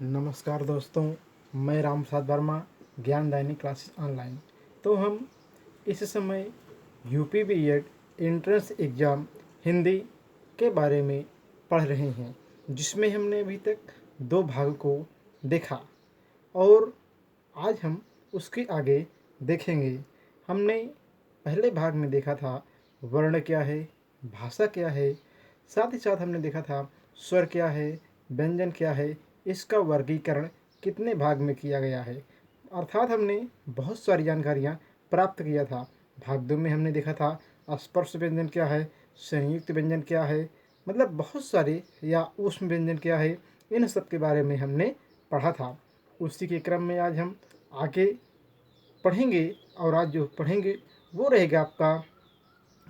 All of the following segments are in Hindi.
नमस्कार दोस्तों, मैं राम प्रसाद वर्मा, ज्ञानदायिनी क्लासेस ऑनलाइन। तो हम इस समय UP BEd entrance exam Hindi के बारे में पढ़ रहे हैं, जिसमें हमने अभी तक 2 भाग को देखा और आज हम उसके आगे देखेंगे। हमने पहले भाग में देखा था वर्ण क्या है, भाषा क्या है, साथ ही साथ हमने देखा था स्वर क्या है, व्यंजन क्या है, इसका वर्गीकरण कितने भाग में किया गया है। अर्थात हमने बहुत सारी जानकारियाँ प्राप्त किया था। भाग 2 में हमने देखा था स्पर्श व्यंजन क्या है, संयुक्त व्यंजन क्या है, मतलब बहुत सारे, या ऊष्म व्यंजन क्या है, इन सब के बारे में हमने पढ़ा था। उसी के क्रम में आज हम आगे पढ़ेंगे और आज जो पढ़ेंगे वो रहेगा आपका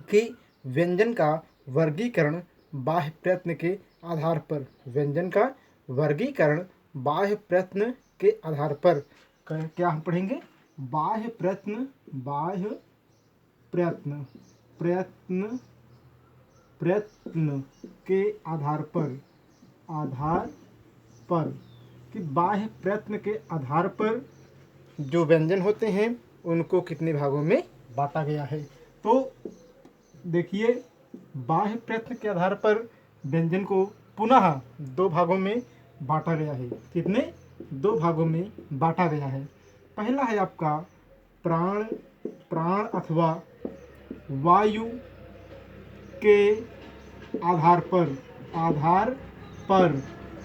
कि व्यंजन का वर्गीकरण बाह्य प्रयत्न के आधार पर। व्यंजन का वर्गीकरण बाह्य प्रयत्न के आधार पर क्या हम पढ़ेंगे? बाह्य प्रयत्न प्रयत्न प्रयत्न के आधार पर कि बाह्य प्रयत्न के आधार पर जो व्यंजन होते हैं उनको कितने भागों में बांटा गया है। तो देखिए, बाह्य प्रयत्न के आधार पर व्यंजन को पुनः 2 भागों में बांटा गया है। कितने? 2 भागों में बांटा गया है। पहला है आपका प्राण अथवा वायु के आधार पर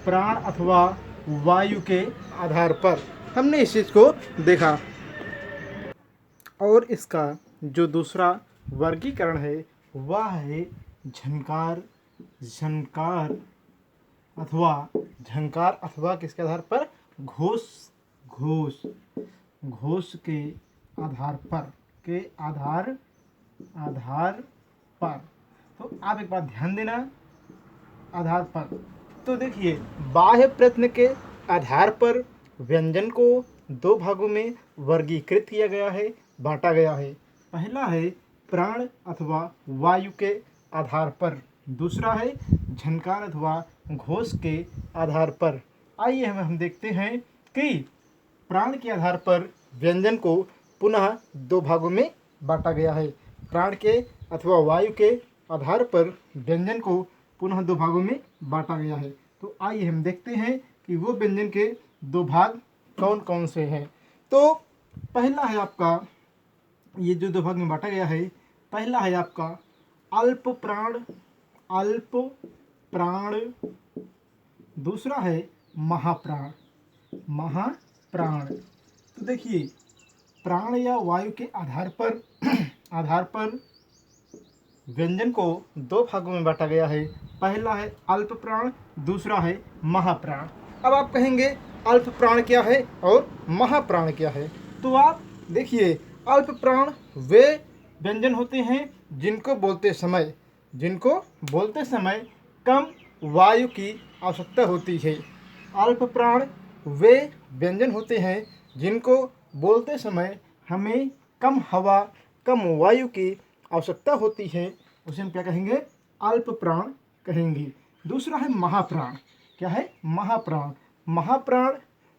प्राण अथवा वायु के आधार पर हमने इस चीज़ को देखा। और इसका जो दूसरा वर्गीकरण है वह है झंकार अथवा किसके आधार पर? घोष के आधार पर। तो आप एक बात ध्यान देना, आधार पर। तो देखिए, बाह्य प्रयत्न के आधार पर व्यंजन को 2 भागों में वर्गीकृत किया गया है, बांटा गया है। पहला है प्राण अथवा वायु के आधार पर, दूसरा है झंकार अथवा घोष के आधार पर। आइए हम देखते हैं कि प्राण के आधार पर व्यंजन को पुनः 2 भागों में बांटा गया है। प्राण के अथवा वायु के आधार पर व्यंजन को पुनः 2 भागों में बांटा गया है। तो आइए हम देखते हैं कि वो व्यंजन के 2 भाग कौन कौन से हैं। तो पहला है आपका, ये जो 2 भाग में बांटा गया है, पहला है आपका अल्प प्राण, दूसरा है महाप्राण। तो देखिए, प्राण या वायु के आधार पर व्यंजन को 2 भागों में बांटा गया है। पहला है अल्प प्राण, दूसरा है महाप्राण। अब आप कहेंगे अल्प प्राण क्या है और महाप्राण क्या है? तो आप देखिए, अल्प प्राण वे व्यंजन होते हैं जिनको बोलते समय कम वायु की आवश्यकता होती है। अल्प प्राण वे व्यंजन होते हैं जिनको बोलते समय हमें कम हवा, कम वायु की आवश्यकता होती है, उसे हम क्या कहेंगे? अल्प प्राण कहेंगे। दूसरा है महाप्राण। क्या है? महाप्राण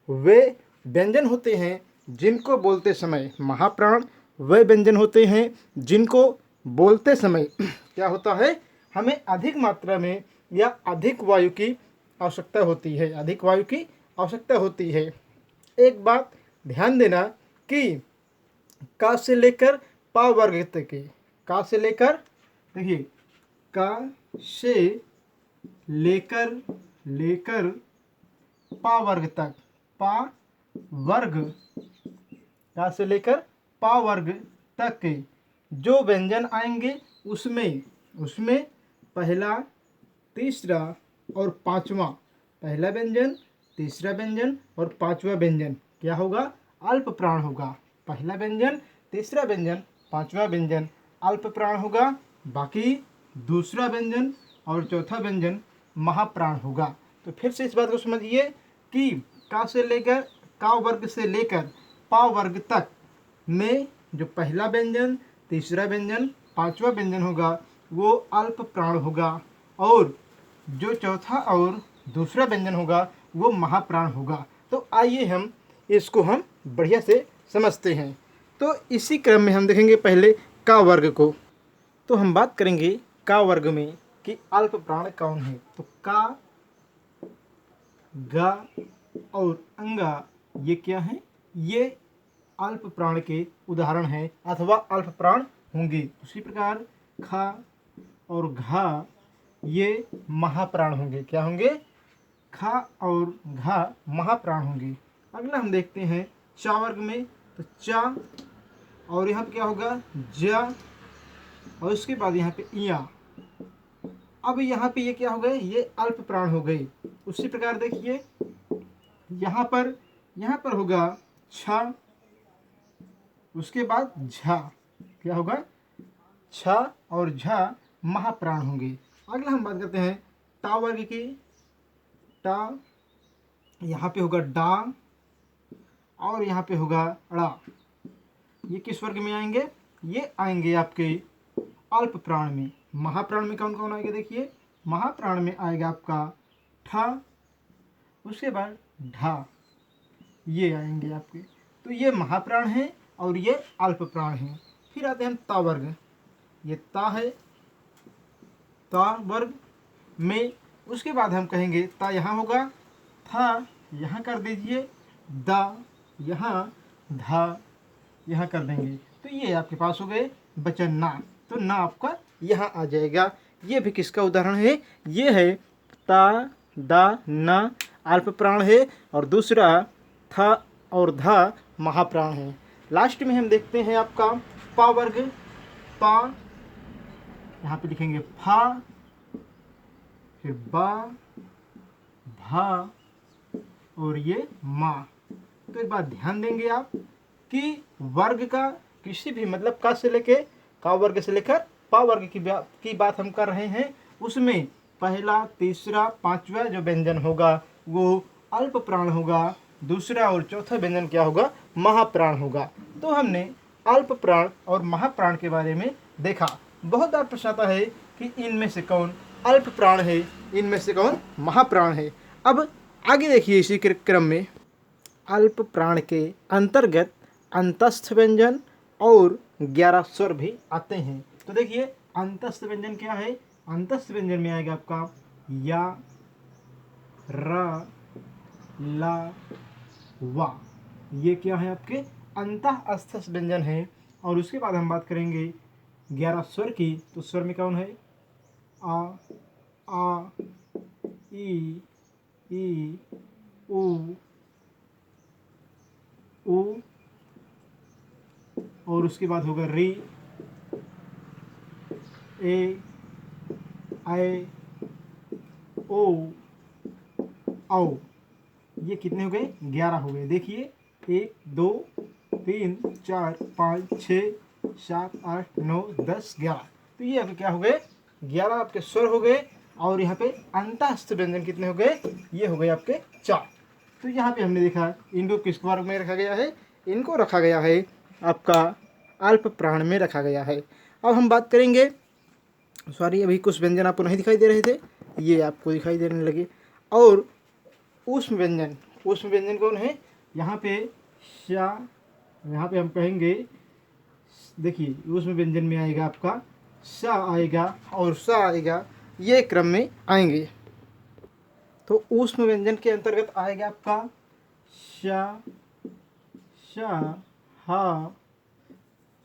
वे व्यंजन होते हैं जिनको बोलते समय, महाप्राण वे व्यंजन होते हैं जिनको बोलते समय क्या होता है? हमें अधिक मात्रा में या अधिक वायु की आवश्यकता होती है। एक बात ध्यान देना कि का से लेकर पा वर्ग तक की, का से लेकर, देखिए, का से लेकर पा वर्ग तक, का से लेकर पा वर्ग तक के जो व्यंजन आएंगे उसमें पहला, तीसरा और पांचवा, पहला व्यंजन, तीसरा व्यंजन और पांचवा व्यंजन क्या होगा? अल्प प्राण होगा। पहला व्यंजन, तीसरा व्यंजन, पांचवा व्यंजन अल्प प्राण होगा। बाकी दूसरा व्यंजन और चौथा व्यंजन महाप्राण होगा। तो फिर से इस बात को समझिए कि का वर्ग से लेकर पा वर्ग तक में जो पहला व्यंजन, तीसरा व्यंजन, पांचवा व्यंजन होगा वो अल्प प्राण होगा, और जो चौथा और दूसरा व्यंजन होगा वो महाप्राण होगा। तो आइए हम इसको हम बढ़िया से समझते हैं। तो इसी क्रम में हम देखेंगे पहले का वर्ग को। तो हम बात करेंगे का वर्ग में कि अल्प प्राण कौन है। तो का, गा और अंगा ये क्या है, ये अल्प प्राण के उदाहरण हैं अथवा अल्प प्राण होंगे। उसी प्रकार खा और घा ये महाप्राण होंगे। क्या होंगे, खा और घा महाप्राण होंगे। अगला हम देखते हैं चा वर्ग में। तो चा और यहाँ पे क्या होगा, जा और उसके बाद यहाँ पे इया। अब यहाँ पे ये क्या हो गए, ये अल्प प्राण हो गए। उसी प्रकार देखिए यहाँ पर होगा छा, उसके बाद झा। क्या होगा, छा और झा महाप्राण होंगे। अगला हम बात करते हैं टा वर्ग की। टा यहाँ पे होगा डा और यहाँ पे होगा ड़ा। ये किस वर्ग में आएंगे, ये आएंगे आपके अल्प प्राण में। महाप्राण में कौन कौन आएगा, देखिए महाप्राण में आएगा आपका ठा, उसके बाद ढा, ये आएंगे आपके। तो ये महाप्राण है और ये अल्प प्राण है। फिर आते हैं हम ता वर्ग। ये ता है, ता वर्ग में उसके बाद हम कहेंगे ता यहाँ होगा, था यहाँ कर दीजिए, दा यहाँ, धा यहाँ कर देंगे। तो ये आपके पास हो गए बचा ना। तो ना आपका यहाँ आ जाएगा। ये भी किसका उदाहरण है, ये है ता, दा, ना अल्प प्राण है और दूसरा था और धा महाप्राण है। लास्ट में हम देखते हैं आपका पा वर्ग। पा यहाँ पे लिखेंगे फा, फिर बा, भा और ये माँ। तो एक बात ध्यान देंगे आप कि वर्ग का किसी भी मतलब का से लेके का वर्ग से लेकर पा वर्ग की बात हम कर रहे हैं। उसमें पहला, तीसरा, पांचवा जो व्यंजन होगा वो अल्प प्राण होगा। दूसरा और चौथा व्यंजन क्या होगा, महाप्राण होगा। तो हमने अल्प प्राण और महाप्राण के बारे में देखा। बहुत बार प्रश्न आता है कि इनमें से कौन अल्प प्राण है, इनमें से कौन महाप्राण है। अब आगे देखिए इसी क्रम में अल्प प्राण के अंतर्गत अंतस्थ व्यंजन और 11 स्वर भी आते हैं। तो देखिए अंतस्थ व्यंजन क्या है, अंतस्थ व्यंजन में आएगा आपका या, रा, ला, वा। ये क्या है आपके अंतःस्थ व्यंजन है। और उसके बाद हम बात करेंगे 11 स्वर की। तो स्वर में कौन है, आ, ई, उ और उसके बाद होगा री, ए, आए, ओ, औ। ये कितने हो गए, 11 हो गए। देखिए 1 2 3 4 5 6 7 8 9 10 11। तो ये आपके क्या हो गए, 11 आपके स्वर हो गए। और यहाँ पे अंतःस्थ व्यंजन कितने हो गए, ये हो गए आपके 4। तो यहाँ पे हमने देखा इनको किस वर्ग में रखा गया है, इनको रखा गया है आपका अल्प प्राण में रखा गया है। अब हम बात करेंगे, सॉरी अभी कुछ व्यंजन आपको नहीं दिखाई दे रहे थे, ये आपको दिखाई देने लगे। और ऊष्म व्यंजन, ऊष्म व्यंजन कौन है, यहाँ पे शा, यहाँ पे हम कहेंगे देखिए ऊष्म व्यंजन में आएगा आपका सा आएगा और सा आएगा, ये क्रम में आएंगे। तो ऊष्म व्यंजन के अंतर्गत आएगा आपका शा, शा, हा,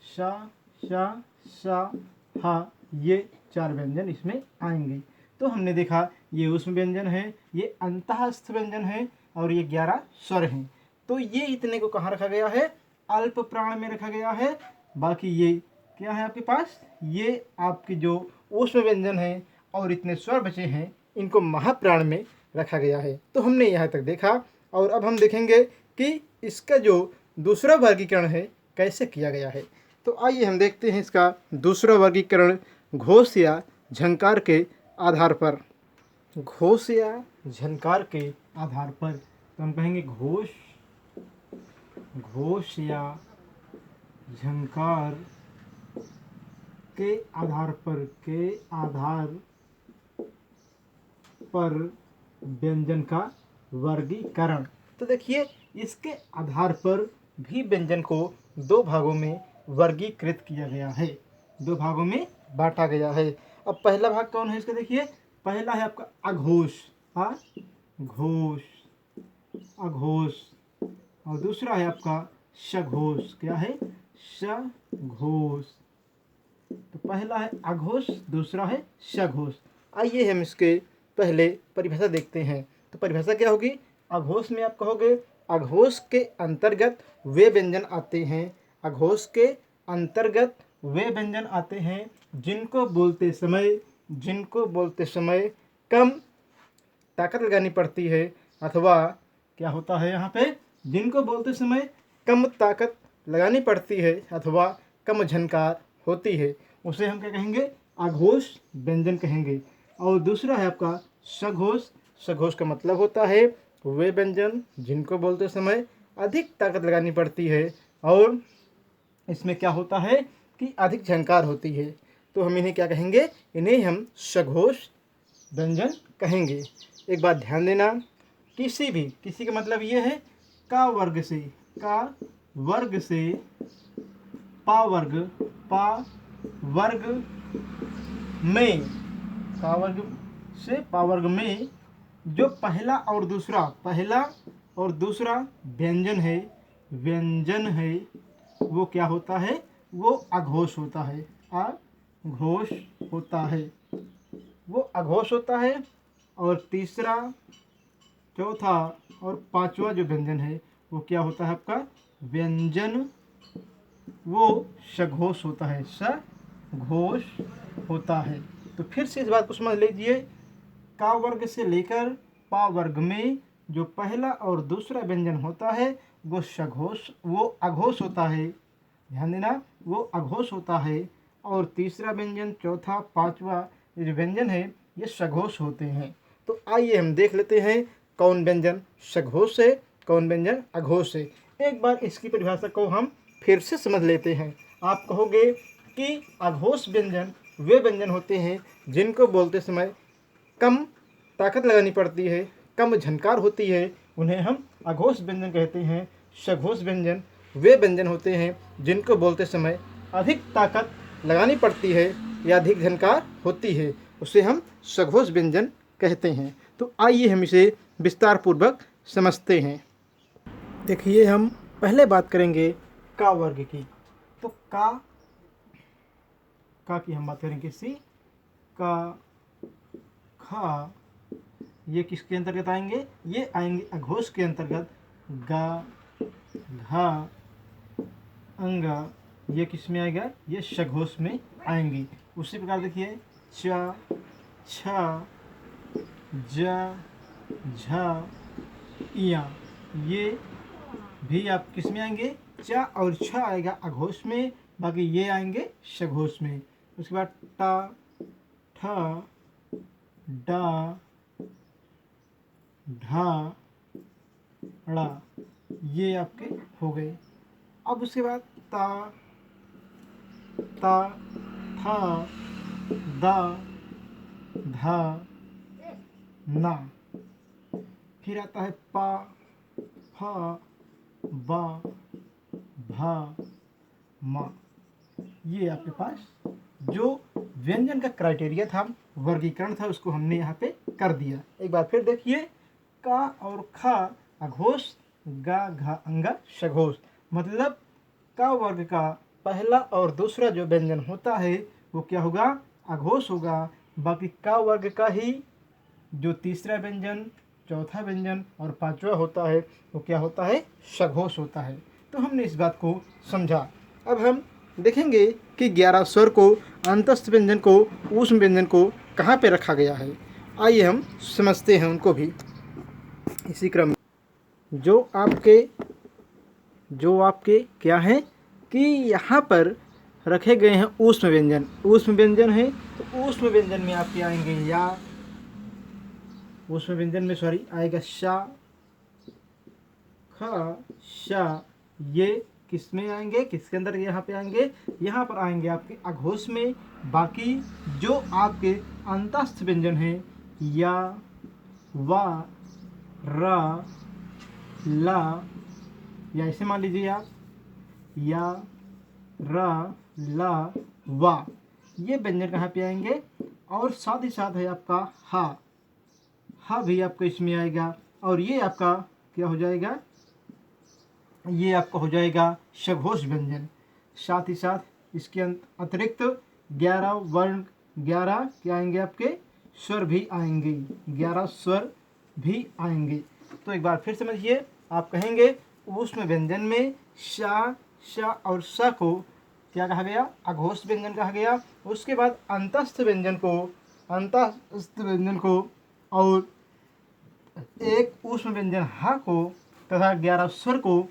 शा, शा, शा, हा, ये 4 व्यंजन इसमें आएंगे। तो हमने देखा ये ऊष्म व्यंजन है, ये अंतःस्थ व्यंजन है और ये 11 स्वर हैं। तो ये इतने को कहाँ रखा गया है, अल्प प्राण में रखा गया है। बाकी ये क्या है आपके पास, ये आपकी जो ऊष्म व्यंजन है और इतने स्वर बचे हैं इनको महाप्राण में रखा गया है। तो हमने यहाँ तक देखा और अब हम देखेंगे कि इसका जो दूसरा वर्गीकरण है कैसे किया गया है। तो आइए हम देखते हैं इसका दूसरा वर्गीकरण घोष या झंकार के आधार पर। घोष या झंकार के आधार पर तो हम कहेंगे घोष, घोष या झंकार के आधार पर व्यंजन का वर्गीकरण। तो देखिए इसके आधार पर भी व्यंजन को दो भागों में वर्गीकृत किया गया है, दो भागों में बांटा गया है। अब पहला भाग कौन है इसका, देखिए पहला है आपका अघोष, घोष, अघोष, और दूसरा है आपका सघोष। क्या है, सघोष। तो पहला है अघोष, दूसरा है सघोष। आइए हम इसके पहले परिभाषा देखते हैं। तो परिभाषा क्या होगी, अघोष में आप कहोगे अघोष के अंतर्गत वे व्यंजन आते हैं, अघोष के अंतर्गत वे व्यंजन आते हैं जिनको बोलते समय कम ताकत लगानी पड़ती है, अथवा क्या होता है यहाँ पे, जिनको बोलते समय कम ताकत लगानी पड़ती है अथवा कम झनकार होती है, उसे हम क्या कहेंगे, अघोष व्यंजन कहेंगे। और दूसरा है आपका सघोष। सघोष का मतलब होता है वे व्यंजन जिनको बोलते समय अधिक ताकत लगानी पड़ती है और इसमें क्या होता है कि अधिक झनकार होती है, तो हम इन्हें क्या कहेंगे, इन्हें हम सघोष व्यंजन कहेंगे। एक बात ध्यान देना, किसी का मतलब ये है का वर्ग से पा वर्ग में, का वर्ग से पा वर्ग में जो पहला और दूसरा व्यंजन है वो क्या होता है, वो अघोष होता है, वो अघोष होता है। और तीसरा, चौथा और पांचवा जो व्यंजन है वो क्या होता है आपका व्यंजन, वो सघोष होता है, सघोष होता है। तो फिर से इस बात को समझ लीजिए, का वर्ग से लेकर पा वर्ग में जो पहला और दूसरा व्यंजन होता है वो अघोष होता है, ध्यान देना, वो अघोष होता है। और तीसरा व्यंजन, चौथा, पांचवा ये जो व्यंजन है ये सघोष होते हैं। तो आइए हम देख लेते हैं कौन व्यंजन सघोष है, कौन व्यंजन अघोष है। एक बार इसकी परिभाषा को हम फिर से समझ लेते हैं। आप कहोगे कि अघोष व्यंजन वे व्यंजन होते हैं जिनको बोलते समय कम ताकत लगानी पड़ती है, कम झनकार होती है, उन्हें हम अघोष व्यंजन कहते हैं। सघोष व्यंजन वे व्यंजन होते हैं जिनको बोलते समय अधिक ताकत लगानी पड़ती है या अधिक झनकार होती है, उसे हम सघोष व्यंजन कहते हैं। तो आइए हम इसे विस्तार पूर्वक समझते हैं। देखिए हम पहले बात करेंगे का वर्ग की। तो का की हम बात करेंगे, सी, का, खा, ये किसके अंतर्गत आएंगे, ये आएंगे अघोष के अंतर्गत। गा, घा, अंगा, ये किस में आएगा, ये सघोष में आएंगी। उसी प्रकार देखिए चा, छा, जा, झा, इया, ये भी आप किस में आएंगे, चा और छ आएगा अघोष में, बाकी ये आएंगे सघोष में। उसके बाद टा, ठा, डा, ढा, ड़ा, ये आपके हो गए। अब उसके बाद ता, था, दा, धा, ना, फिर आता है पा, फा, बा, भा, मा। ये आपके पास जो व्यंजन का क्राइटेरिया था, वर्गीकरण था, उसको हमने यहाँ पे कर दिया। एक बार फिर देखिए, का और खा अघोष, गा, घा, अंगा सघोष। मतलब का वर्ग का पहला और दूसरा जो व्यंजन होता है वो क्या होगा, अघोष होगा। बाकी का वर्ग का ही जो तीसरा व्यंजन, चौथा व्यंजन और पांचवा होता है वो क्या होता है, सघोष होता है। तो हमने इस बात को समझा। अब हम देखेंगे कि 11 स्वर को, अंतस्थ व्यंजन को, ऊष्म व्यंजन को कहाँ पे रखा गया है। आइए हम समझते हैं उनको भी इसी क्रम में। जो आपके क्या हैं कि यहाँ पर रखे गए हैं ऊष्म व्यंजन। ऊष्म व्यंजन है तो ऊष्म व्यंजन में आपके आएंगे या, ऊष्म व्यंजन में सॉरी आएगा शा, खा, शा, ये किस में आएंगे, किसके अंदर यहाँ पे आएंगे, यहाँ पर आएंगे आपके अघोष में। बाकी जो आपके अंतस्थ व्यंजन हैं या, वा, र, ला, या ऐसे मान लीजिए आप या, र, ला, वा, ये व्यंजन कहाँ पे आएंगे। और साथ ही साथ है आपका हा, हा भी आपका इसमें आएगा। और ये आपका क्या हो जाएगा, ये आपका हो जाएगा सघोष व्यंजन। साथ ही साथ इसके अतिरिक्त 11 वर्ण, 11 क्या आएंगे आपके स्वर भी आएंगे, 11 स्वर भी आएंगे। तो एक बार फिर समझिए, आप कहेंगे ऊष्म व्यंजन में शा, श और स को क्या कहा गया, अघोष व्यंजन कहा गया। उसके बाद अंतस्थ व्यंजन को और एक ऊष्म व्यंजन हा को तथा 11 स्वर को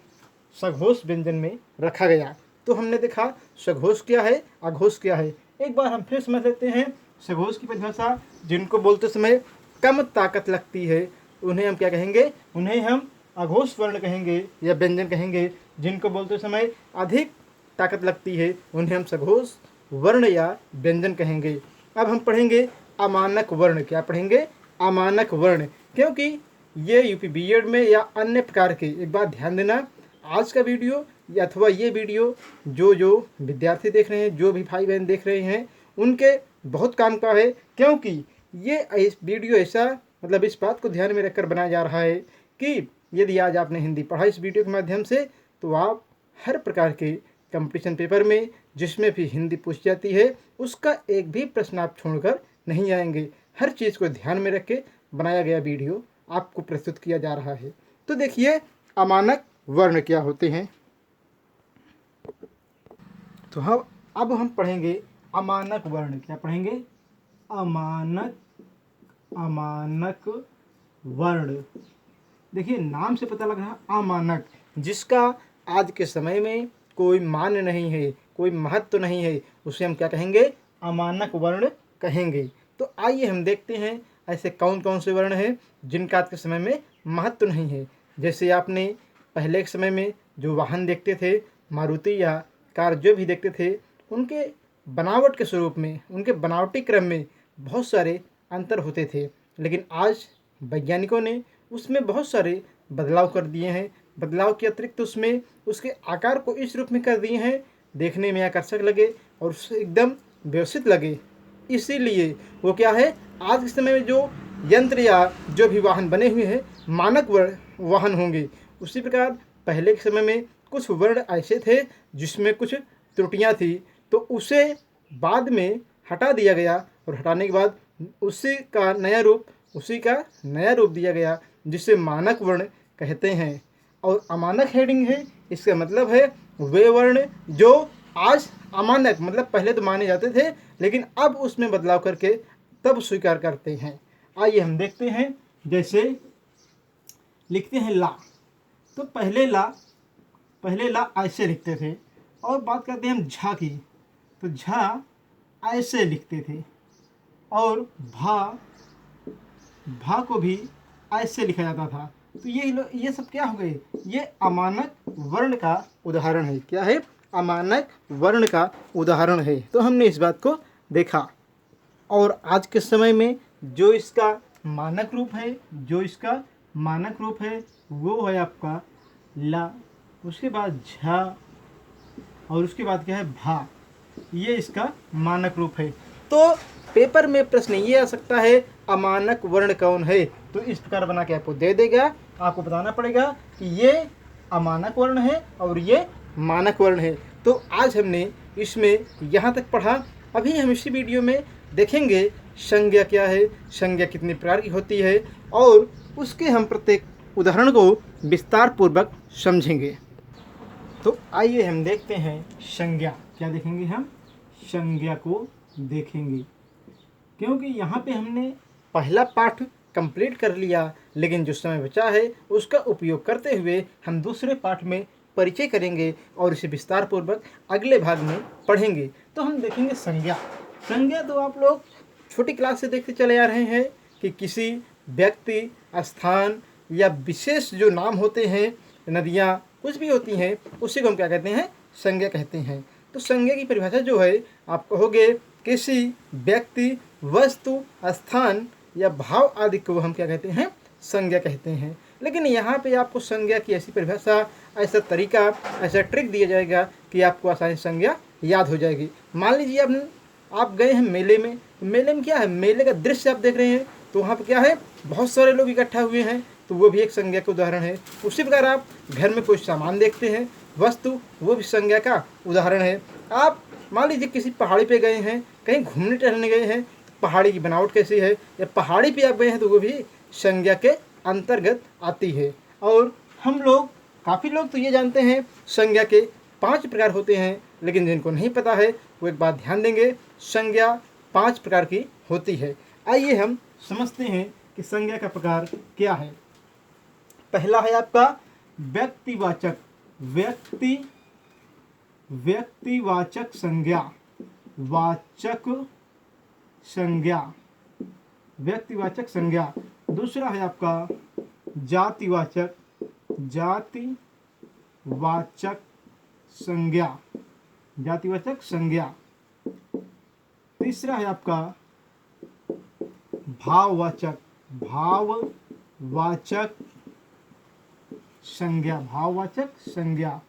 सघोष व्यंजन में रखा गया। तो हमने देखा सघोष क्या है, अघोष क्या है। एक बार हम फिर समझ लेते हैं सघोष की परिभाषा। जिनको बोलते समय कम ताकत लगती है उन्हें हम क्या कहेंगे, उन्हें हम अघोष वर्ण कहेंगे या व्यंजन कहेंगे। जिनको बोलते समय अधिक ताकत लगती है उन्हें हम सघोष वर्ण या व्यंजन कहेंगे। अब हम पढ़ेंगे अमानक वर्ण। क्या पढ़ेंगे, अमानक वर्ण। क्योंकि ये यूपी बीएड में या अन्य प्रकार के, एक बात ध्यान देना, आज का वीडियो या अथवा ये वीडियो जो विद्यार्थी देख रहे हैं, जो भी भाई बहन देख रहे हैं, उनके बहुत काम का है। क्योंकि ये वीडियो ऐसा, मतलब इस बात को ध्यान में रखकर बनाया जा रहा है कि यदि आज आपने हिंदी पढ़ा इस वीडियो के माध्यम से, तो आप हर प्रकार के कंपटीशन पेपर में जिसमें भी हिंदी पूछी जाती है उसका एक भी प्रश्न आप छोड़कर नहीं आएंगे। हर चीज़ को ध्यान में रख के बनाया गया वीडियो आपको प्रस्तुत किया जा रहा है। तो देखिए अमानक वर्ण क्या होते हैं। तो अब हम पढ़ेंगे अमानक वर्ण। क्या पढ़ेंगे, अमानक वर्ण। देखिए नाम से पता लग रहा है अमानक, जिसका आज के समय में कोई मान नहीं है, कोई महत्व नहीं है, उसे हम क्या कहेंगे, अमानक वर्ण कहेंगे। तो आइए हम देखते हैं ऐसे कौन कौन से वर्ण हैं जिनका आज के समय में महत्व नहीं है। जैसे आपने पहले के समय में जो वाहन देखते थे, मारुति या कार जो भी देखते थे, उनके बनावट के स्वरूप में, उनके बनावटी क्रम में बहुत सारे अंतर होते थे। लेकिन आज वैज्ञानिकों ने उसमें बहुत सारे बदलाव कर दिए हैं। बदलाव के अतिरिक्त उसमें उसके आकार को इस रूप में कर दिए हैं देखने में आकर्षक लगे और उससे एकदम व्यवस्थित लगे। इसीलिए वो क्या है, आज के समय में जो यंत्र या जो भी वाहन बने हुए हैं मानक वाहन होंगे। उसी प्रकार पहले के समय में कुछ वर्ण ऐसे थे जिसमें कुछ त्रुटियां थी, तो उसे बाद में हटा दिया गया और हटाने के बाद उसी का नया रूप दिया गया जिसे मानक वर्ण कहते हैं। और अमानक हेडिंग है, इसका मतलब है वे वर्ण जो आज अमानक, मतलब पहले तो माने जाते थे लेकिन अब उसमें बदलाव करके तब स्वीकार करते हैं। आइए हम देखते हैं। जैसे लिखते हैं ला, तो पहले ला ऐसे लिखते थे। और बात करते हैं हम झा की, तो झा ऐसे लिखते थे। और भा को भी ऐसे लिखा जाता था। तो ये सब क्या हो गए, ये अमानक वर्ण का उदाहरण है। क्या है, अमानक वर्ण का उदाहरण है। तो हमने इस बात को देखा। और आज के समय में जो इसका मानक रूप है वो है आपका ला, उसके बाद झा और उसके बाद क्या है भा, ये इसका मानक रूप है। तो पेपर में प्रश्न ये आ सकता है अमानक वर्ण कौन है, तो इस प्रकार बना के आपको दे देगा। आपको बताना पड़ेगा कि ये अमानक वर्ण है और ये मानक वर्ण है। तो आज हमने इसमें यहाँ तक पढ़ा। अभी हम इसी वीडियो में देखेंगे संज्ञा क्या है, संज्ञा कितनी प्रकार की होती है और उसके हम प्रत्येक उदाहरण को विस्तार पूर्वक समझेंगे। तो आइए हम देखते हैं संज्ञा। क्या देखेंगे, हम संज्ञा को देखेंगे। क्योंकि यहाँ पे हमने पहला पाठ कंप्लीट कर लिया, लेकिन जो समय बचा है उसका उपयोग करते हुए हम दूसरे पाठ में परिचय करेंगे और इसे विस्तार पूर्वक अगले भाग में पढ़ेंगे। तो हम देखेंगे संज्ञा। संज्ञा तो आप लोग छोटी क्लास से देखते चले आ रहे हैं कि किसी व्यक्ति, स्थान या विशेष जो नाम होते हैं, नदियाँ कुछ भी होती हैं, उसी को हम क्या कहते हैं, संज्ञा कहते हैं। तो संज्ञा की परिभाषा जो है आप कहोगे किसी व्यक्ति, वस्तु, स्थान या भाव आदि को हम क्या कहते हैं, संज्ञा कहते हैं। लेकिन यहाँ पे आपको संज्ञा की ऐसी परिभाषा, ऐसा तरीका, ऐसा ट्रिक दिया जाएगा कि आपको आसानी से संज्ञा याद हो जाएगी। मान लीजिए आप गए हैं मेले में, तो मेले में क्या है, मेले का दृश्य आप देख रहे हैं, तो वहाँ पर क्या है, बहुत सारे लोग इकट्ठा हुए हैं, तो वो भी एक संज्ञा का उदाहरण है। उसी प्रकार आप घर में कोई सामान देखते हैं, वस्तु, वो भी संज्ञा का उदाहरण है। आप मान लीजिए किसी पहाड़ी पे गए हैं, कहीं घूमने टहलने गए हैं, तो पहाड़ी की बनावट कैसी है, या पहाड़ी पे आप गए हैं, तो वो भी संज्ञा के अंतर्गत आती है। और हम लोग, काफ़ी लोग तो ये जानते हैं संज्ञा के 5 प्रकार होते हैं, लेकिन जिनको नहीं पता है वो एक बात ध्यान देंगे, संज्ञा 5 प्रकार की होती है। आइए हम समझते हैं कि संज्ञा का प्रकार क्या है। पहला है आपका व्यक्तिवाचक, व्यक्तिवाचक संज्ञा, वाचक संज्ञा, व्यक्तिवाचक संज्ञा। दूसरा है आपका जातिवाचक, जातिवाचक संज्ञा, जातिवाचक संज्ञा। तीसरा है आपका भाववाचक, भाववाचक संज्ञा, भाववाचक संज्ञा।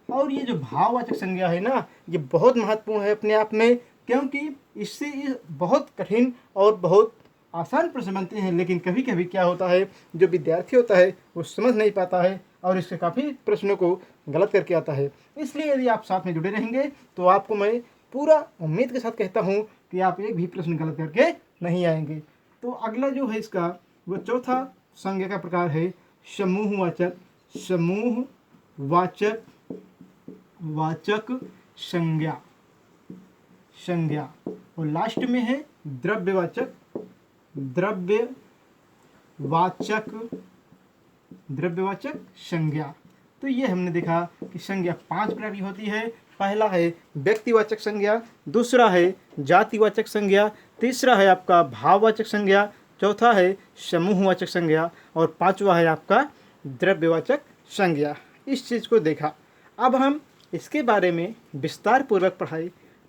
और ये जो भाववाचक संज्ञा है ना, ये बहुत महत्वपूर्ण है अपने आप में, क्योंकि इससे ये बहुत कठिन और बहुत आसान प्रश्न बनते हैं। लेकिन कभी कभी क्या होता है, जो विद्यार्थी होता है वो समझ नहीं पाता है और इससे काफ़ी प्रश्नों को गलत करके आता है। इसलिए यदि आप साथ में जुड़े रहेंगे तो आपको मैं पूरा उम्मीद के साथ कहता हूँ कि आप एक भी प्रश्न गलत करके नहीं आएंगे। तो अगला जो है इसका, वो चौथा संज्ञा का प्रकार है समूहवाचक, समूहवाचक संज्ञा, संज्ञा। और लास्ट में है द्रव्यवाचक, द्रव्यवाचक संज्ञा। तो ये हमने देखा कि संज्ञा 5 प्रकार की होती है। पहला है व्यक्तिवाचक संज्ञा, दूसरा है जातिवाचक संज्ञा, तीसरा है आपका भाववाचक संज्ञा, चौथा है समूहवाचक संज्ञा और पांचवा है आपका द्रव्यवाचक संज्ञा। इस चीज़ को देखा। अब हम इसके बारे में विस्तार पूर्वक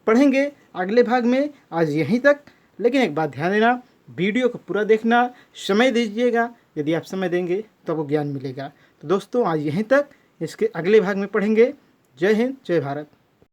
पढ़ेंगे अगले भाग में। आज यहीं तक। लेकिन एक बात ध्यान देना, वीडियो को पूरा देखना, समय दीजिएगा। यदि आप समय देंगे तो आपको ज्ञान मिलेगा। तो दोस्तों आज यहीं तक, इसके अगले भाग में पढ़ेंगे। जय हिंद, जय भारत।